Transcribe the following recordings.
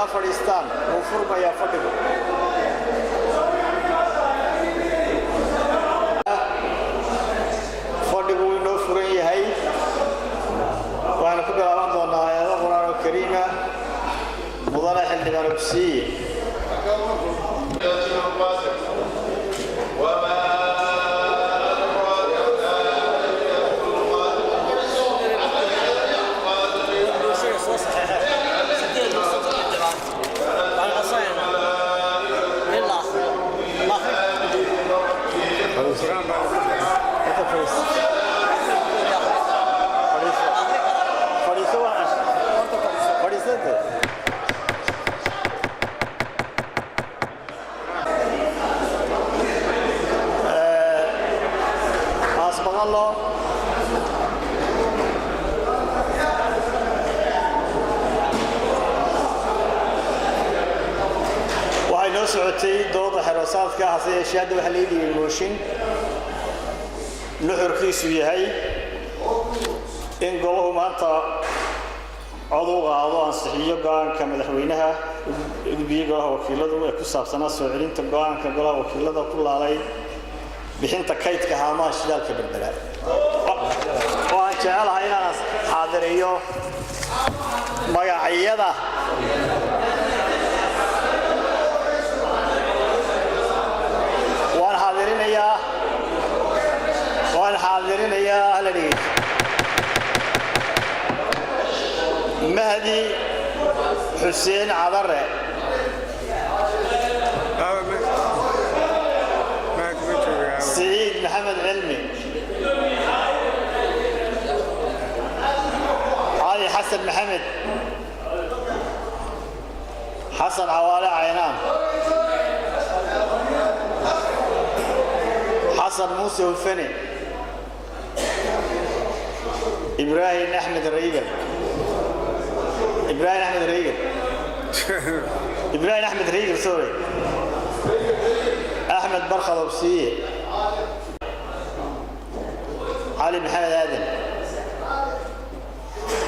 Afghanistan وفرمaya fadhigo inoo furan yahay waxaan ku bilaaban doonaa aayado quraan kariima mudane xildhibaan Absiye waxay noo socotay dooda xiroosaadka hase yeeshee hadda waxa la yidhi mooshin nuxurkiisu yahay in goluhu maanta cod u qaado ansixiyo go'aanka madaxweynaha guddiga golaha wakiiladu ee ku saabsanaa soo celinta go'aanka golaha wakiilada ku laalay bixinta kaydka haamaha shidaalka berbera waan jecelahay inaan xaadiriyo magacyada waan xaadirinayaa hala dhigay Mahdi Xuseen Cadare Said Maxamed Cilmi Ali Xasan Maxamed Xasan Cawaale Caynaan حسن موسى وفني إبراهيم أحمد الريقل إبراهيم أحمد الريقل سوري أحمد برخة وبسية علي محمد آدم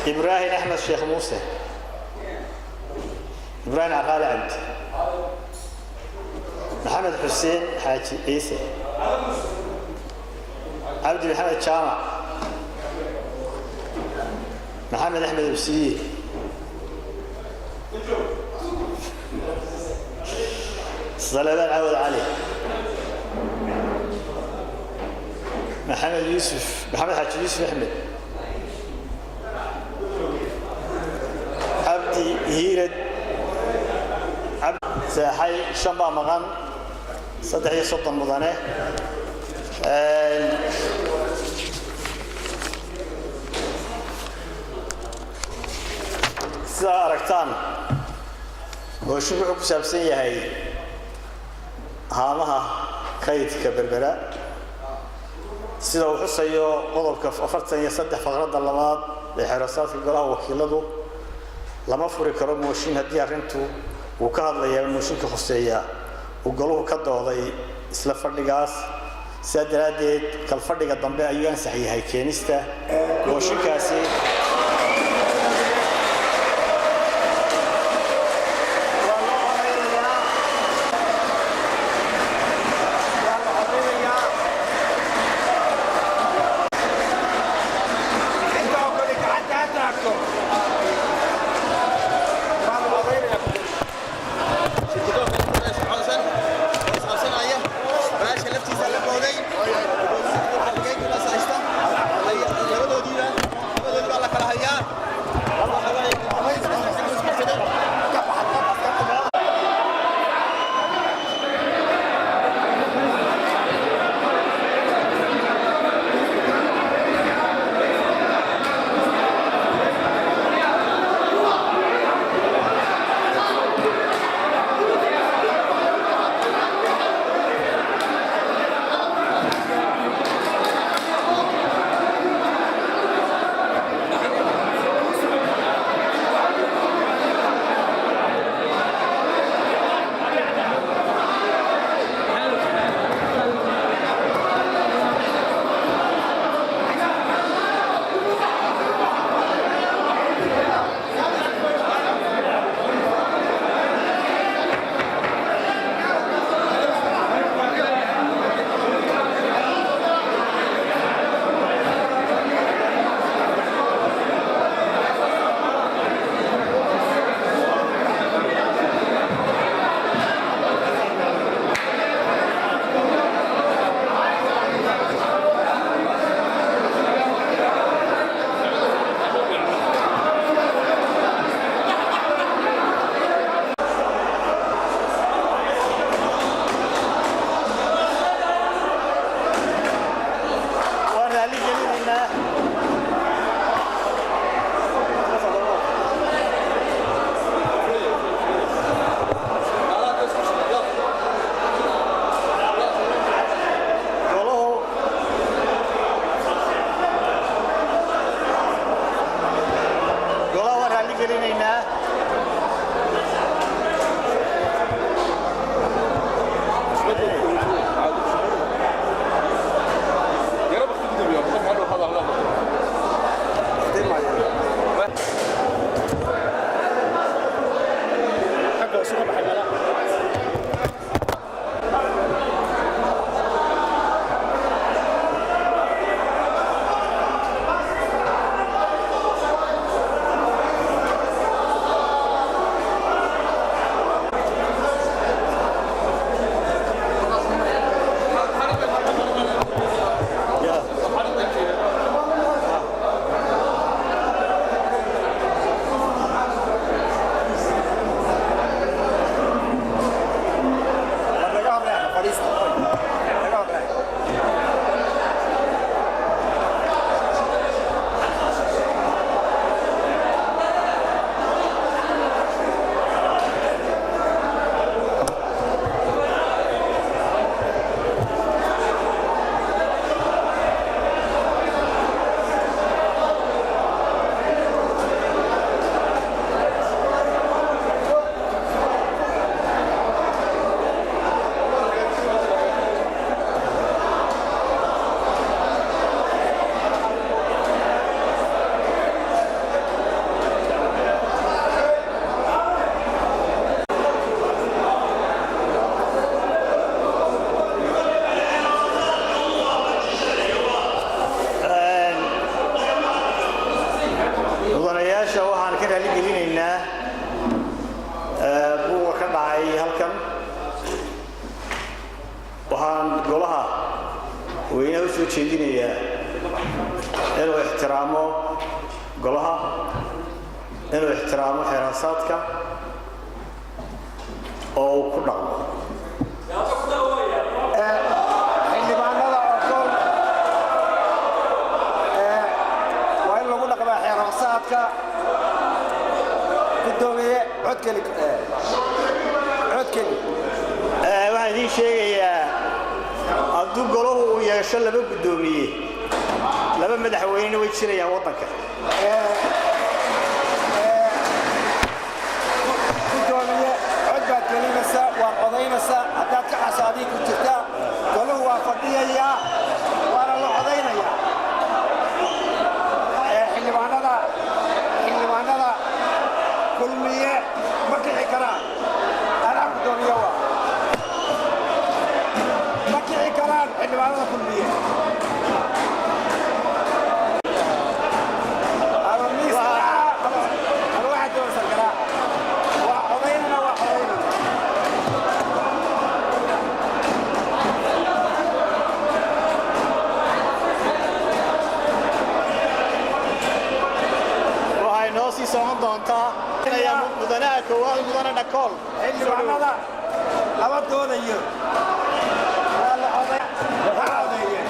إبراهيم أحمد الشيخ موسى إبراهيم عقال عبد محمد حسين حاجي عيسى عبد محمد شامع محمد أحمد البسيي صلبان عوض علي محمد حاج يوسف أحمد عبدي هيرد عبد ساحي شنبا مغان صدعي صوت المضانة ساركتان وشبه كسبسية هاي هامها خيط كبربرة سيدا وحصيو قضب كفرتن يصدح فغرد اللمات لحراسات القرى وكيلده لما فري كرم موشين هدي أرنتو وكهد لي موشين كخصية وقالوه كدوضي isla fadhigaas saadaradeed kal fadhiga dambe ayaan saxiixay keenista mooshinkaasi golaha weynaha u soo jeedinayaa inuu ixtiraamo golaha inuu ixtiraamo xeeraasaadka oo uu ku dhaqmo xildhibaanada oo waa in lagu dhaqmaa xeeraasaadka gudoomiye codkeli waxaan idiin sheegayaa hadduu golahu uu yeesho laba gudoomiye laba madaxweyne way jirayaan waddanka gudoomiye cod baad gelinaysaa waad codaynaysaa haddaad ka casaadii ku jirtaa golahu waa fadhiyayaa waana la codaynayaa xildhibaanada kulmiye ma kici karaan anaa gudoomiye waa ma kici karaan xildhibaanada kulmiye sii socon doontaa inay mudanaha koowaad mudana dhakool xildhibaanada laba doodayo waa la codeeyeen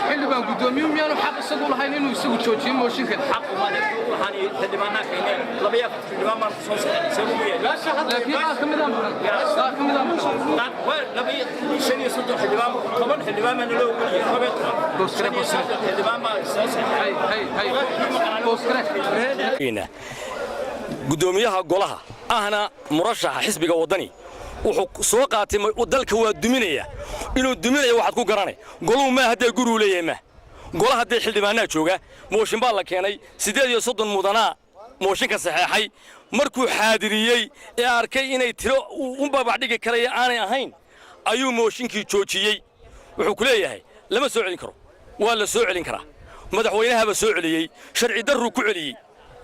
xildhibaan gudoomiye miyaanu xaq isagu lahayn inuu isagu joojiyo mooshinkan xaq uma leh waxaan xildhibaanaa keeneen laba iyo afar xildhibaan baan soo saxay laakiin qaar ka mid ah laba iyo shan iyo soddon xildhibaan toban xildhibaan baa naloo ogoliyay xildhibaan baa soo saxay gudoomiyaha golaha ahna murashaxa xisbiga wadani wuxuu soo qaatay dalka waa duminaya inuu duminaya waxaad ku garanay goluhu ma hadda guri u leeyahay ma golaha hadda xildhibaanaa jooga mooshin baa la keenay 38 mudana mooshinka saxeexay markuu xaadiriyey ee arkay inay tiro u babacdhigi karaya aanay ahayn ayuu mooshinkii joojiyey wuxuu ku leeyahay lama soo celin karo waa la soo celin karaa madaxweynahaba soo celiyey sharci darru ku celiyey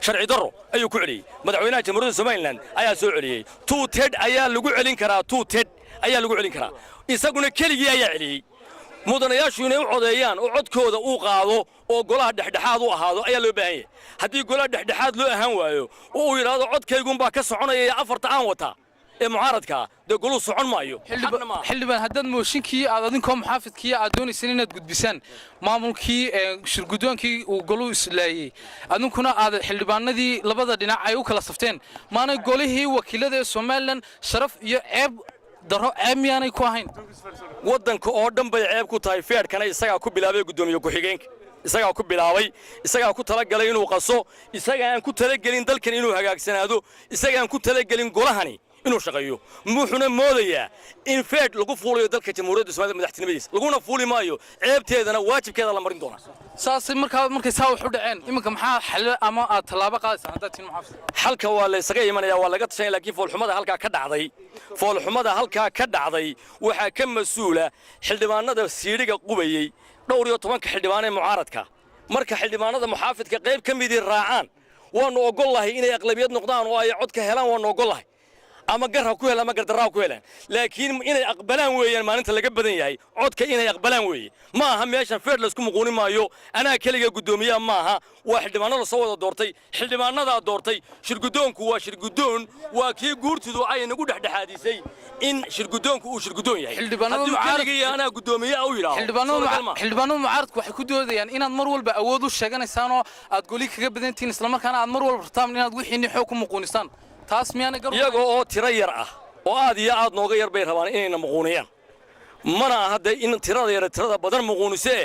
sharci darro ayuu ku celiyey madaxweynaha jamhuuriyadda Soomaaliland ayaa soo celiyey tuuted ayaa lagu celin karaa tuuted ayaa lagu celin karaa isaguna keligii ayaa celiyey mudanayaashu inay u codeeyaan oo codkooda uu qaado oo golaha dhexdhexaad u ahaado ayaa loo baahan yahay haddii golaha dhexdhexaad loo ahaan waayo oo uu yidhaahdo codkaygun baa ka soconaya afarta aan wataa ee mucaaradka dee goluu socon maayo xildhibaan haddaad mooshinkii aad adinkoo muxaafidkii aad doonayseen inaad gudbisaan maamulkii shirgudoonkii uu goluu islaayey adinkuna aad xildhibaanadii labada dhinac ay u kala safteen maanay golihii wakiilada ee Soomaaliland sharaf iyo ceeb daro ceeb miyaanay ku ahayn waddanka oo dhan bay ceeb ku tahay feerkana isagaa ku bilaabay gudoomiye ku-xigeenka isagaa ku bilaabay isagaa ku talagalay inuu qaso isagaa aan ku talagelin dalkan inuu hagaagsanaado isagaa aan ku talagelin golahani inuu shaqeeyo wuxuuna moodayaa in feed lagu fuulayo dalka jamhuuriyadda Soomaaliya madaxtinimadiisa laguna fuuli maayo ceebteedana waajibkeeda la marin doona saasi markay saa wax u dhaceen iminka maxaa xal ama aad talaabo qaadaysan hadda tiin muxaafid xalka waa la isaga imanaya waa laga tashanay laakiin foolxumada halka ka dhacday waxa ka masuula xildhibaanada siiriga qubayay dhowr iyo 10 xildhibaan ee mucaaradka marka xildhibaanada muxaafidka qayb ka mid raacaan waanu ogolahay inay aqlabiyad noqdaan oo ay cod ka helaan waanu ogolahay ama garha ku helaan ama gardaraa ku helaan laakiin inay aqbalaan weeyaan maalinta laga badan yahay codka inay aqbalaan weeye ma aha meeshan feed la isku muquuni maayo anaa kaliya gudoomiyaha ma aha waa xildhibaanada soo wada doortay xildhibaanada doortay shirgudoonku waa shirgudoon waa kii guurtidu ay nagu dhexdhexaadisay in shirgudoonku uu shirgudoon yahay xildhibaanada mucaaradka anaa gudoomiyaha u yiraahdo xildhibaanada mucaaradku waxay ku doodayaan inaad mar walba awood u sheeganaysaan oo aad goli kaga badantiin isla markaana aad mar walba rabtaan inaad wixii xoog ku muquunisaan taas miyana garab iyaga oo tiro yar ah oo aad iyo aad nooga yar bay rabaan inayna muquuniyaan mana hadda in tirada badan muquunisee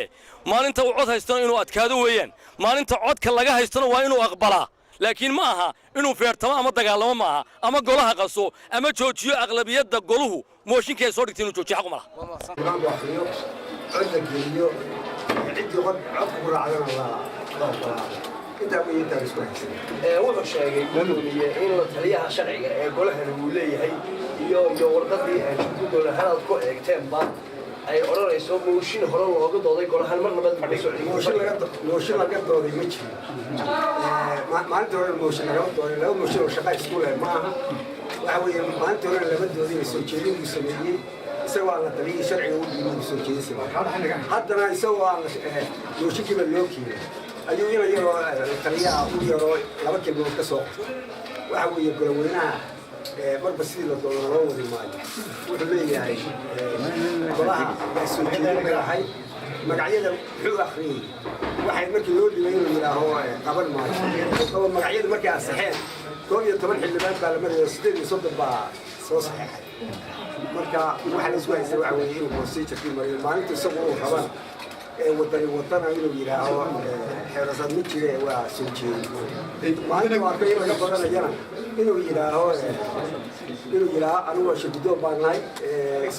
maalinta uu cod haystana inuu adkaado weeyaan maalinta codka laga haystana waa inuu aqbalaa laakiin ma aha inuu feertamo ama dagaalamo ma aha ama golaha qaso ama joojiyo aqlabiyadda goluhu mooshinkay soo dhigtay inuu joojiyo xaq ma laha wuxuu sheegay gudoomiye in la taliyaha sharciga ee golahani uu leeyahay iyo warqadii shirkadooda halaad ku eegteenba ay odhanayso mooshin hore looga dooday golahan mar nabad mooshin laga dooday ma jiro maalinta hore mooshin lagama dooday laba mooshin oo shaqa isku leh ma aha waxa weeye maalinta hore lama doodin soo jeedin uu sameeyey isagoo aan la taliyay sharciga u dhiibay soo jeedisay haddana isagoo aan mooshinkiiba loo keenay ayuu ina yaroo taliyaha u yaroo laba kelmood ka soo qortay waxa weeye goloweynaha marba sidii la doono loo wadi maayo wuxuu leeyahay golaha soo jeedin leeyahay magacyada wuxuu akhriyey waxay markii loo dhibay inuu yidhaaho qaban maayo oo magacyada markay ansaxeen 12 xildhibaan baa la marayay 8 baa soo saxeexay marka waxa la isku haystay waxa weeye inuu procedure mariyo maalinta isagoo uu qaban wadana inuu yidhaaho xeerasad ma jire waa soo jeedi maalinta waa kay laga badanayana inuu yidhaaho anigu waa shirgudoon baan nahay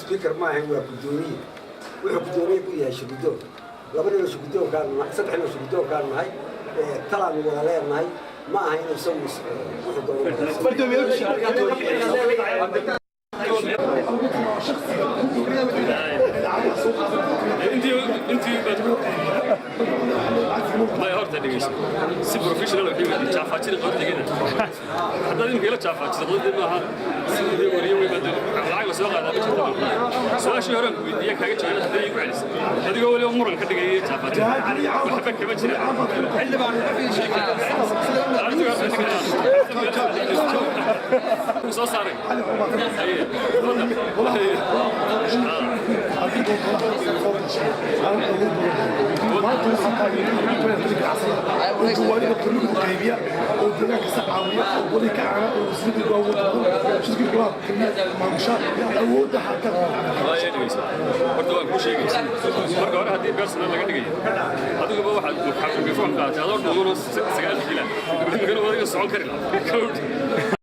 speaker ma ahayn waa gudoomiye wuxuu gudoomiye ku yahay shirgudoon laba nin oo shirgudoonkaan nahay saddex nin oo shirgudoonkaan nahay talaanu wada leenahay ma aha inuu isagu wuxuu doono ما يهرت دقيقة سي بروفيشنال وحيد جافاتي قلت كده حتى دي مكيلة جافاتي قلت ما سيدي وريوي بدل العقل سوق هذا سواء شيء هرم ويديك حاجة شيء هذا يقول عليه هذا يقول يوم مرة كده جاي جافاتي وحبك كمان شيء اللي بعد في شيء كده صاري